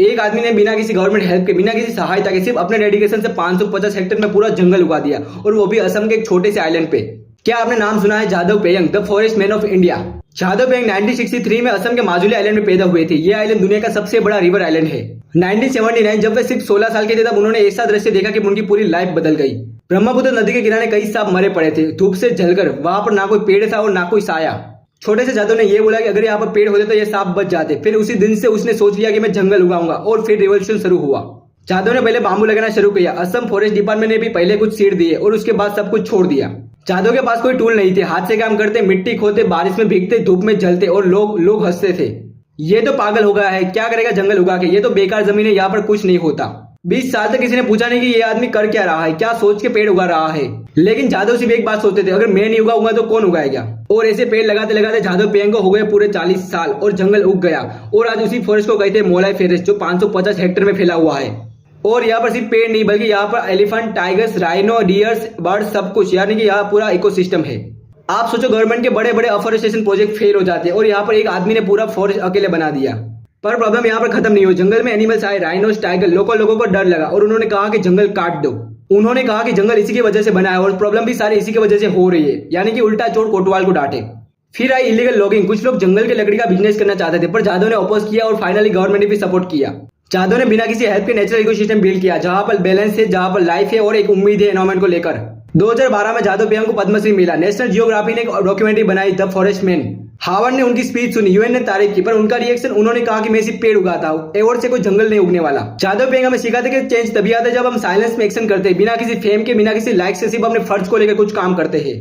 एक आदमी ने बिना किसी गवर्नमेंट हेल्प के, बिना किसी सहायता के, सिर्फ अपने डेडिकेशन से 550 हेक्टेयर में पूरा जंगल उगा दिया, और वो भी असम के एक छोटे से आइलैंड पे। क्या आपने नाम सुना है Jadav Payeng, the forest man of India? Jadav Payeng 1963 में असम के माजुली आइलैंड में पैदा हुए थे। ये आइलैंड दुनिया का सबसे बड़ा रिवर आइलैंड है। 1979 जब वे सिर्फ 16 साल के थे, तब उन्होंने ऐसा दृश्य देखा कि उनकी पूरी लाइफ बदल गई। ब्रह्मपुत्र नदी के किनारे कई सांप मरे पड़े थे, धूप से जलकर। वहां पर ना कोई पेड़ था और ना कोई साया। छोटे से जादव ने ये बोला कि अगर यहाँ पर पेड़ होते तो ये सांप बच जाते। फिर उसी दिन से उसने सोच लिया कि मैं जंगल उगाऊंगा, और फिर रिवॉल्यूशन शुरू हुआ। जादव ने पहले बांबू लगाना शुरू किया। असम फॉरेस्ट डिपार्टमेंट ने भी पहले कुछ सीड दिए और उसके बाद सब कुछ छोड़ दिया। जादव के पास कोई टूल नहीं थे, हाथ से काम करते, मिट्टी खोदते, बारिश में भीगते, धूप में जलते, और लोग हंसते थे। ये तो पागल हो गया है, क्या करेगा जंगल उगा के, ये तो बेकार जमीन है, यहाँ पर कुछ नहीं होता। 20 साल तक किसी ने पूछा नहीं कि ये आदमी कर क्या रहा है, क्या सोच के पेड़ उगा रहा है। लेकिन जादव सिर्फ एक बात सोचते थे, अगर मैं नहीं उगाऊंगा तो कौन उगाएगा। और ऐसे पेड़ लगाते लगाते जादव पेयंग को हो गए पूरे 40 साल, और जंगल उग गया। और आज उसी फॉरेस्ट को कहते हैं मोलाई फॉरेस्ट, जो 550 हेक्टेयर में फैला हुआ है। और यहाँ पर सिर्फ पेड़ नहीं, बल्कि यहाँ पर elephant, tigers, rhino, dears, bird, सब कुछ, यानी कि यहाँ पूरा इकोसिस्टम है। आप सोचो, गवर्नमेंट के बड़े बड़े अफॉरेस्टेशन प्रोजेक्ट फेल हो जाते हैं, और यहाँ पर एक आदमी ने पूरा फॉरेस्ट अकेले बना दिया। पर प्रॉब्लम यहाँ पर खत्म नहीं हुई। जंगल में एनिमल्स आए, राइनोस, टाइगर, लोगों को डर लगा, और उन्होंने कहा कि जंगल काट दो। उन्होंने कहा कि जंगल इसी की वजह से बना है, और प्रॉब्लम भी सारी इसी की वजह से हो रही है, यानी कि उल्टा चोर कोतवाल को डांटे। फिर आई इलीगल लॉगिंग। कुछ लोग जंगल के लकड़ी का बिजनेस करना चाहते थे, पर जादव ने अपोज किया, और फाइनली गवर्नमेंट ने भी सपोर्ट किया। जादव ने बिना किसी हेल्प के नेचुरल इकोसिस्टम बिल्ड किया, जहां पर बैलेंस है, जहां पर लाइफ है, और एक उम्मीद है एनवायरमेंट को लेकर। 2012 में जादव पेयंग को पद्मश्री मिला। नेशनल जियोग्राफी ने एक डॉक्यूमेंट्री बनाई, द फॉरेस्ट मैन। हार्वर्ड ने उनकी स्पीच सुनी, यूएन ने तारीफ की, पर उनका रिएक्शन, उन्होंने कहा कि मैं सिर्फ पेड़ उगाता हूँ, एवोर्ड से कोई जंगल नहीं उगने वाला। जादव पेयंग हमें सिखाते कि चेंज तभी आता है जब हम साइलेंस में एक्शन करते हैं, बिना किसी फेम के, बिना किसी लाइक से, सिर्फ अपने फर्ज को लेकर कुछ काम करते हैं।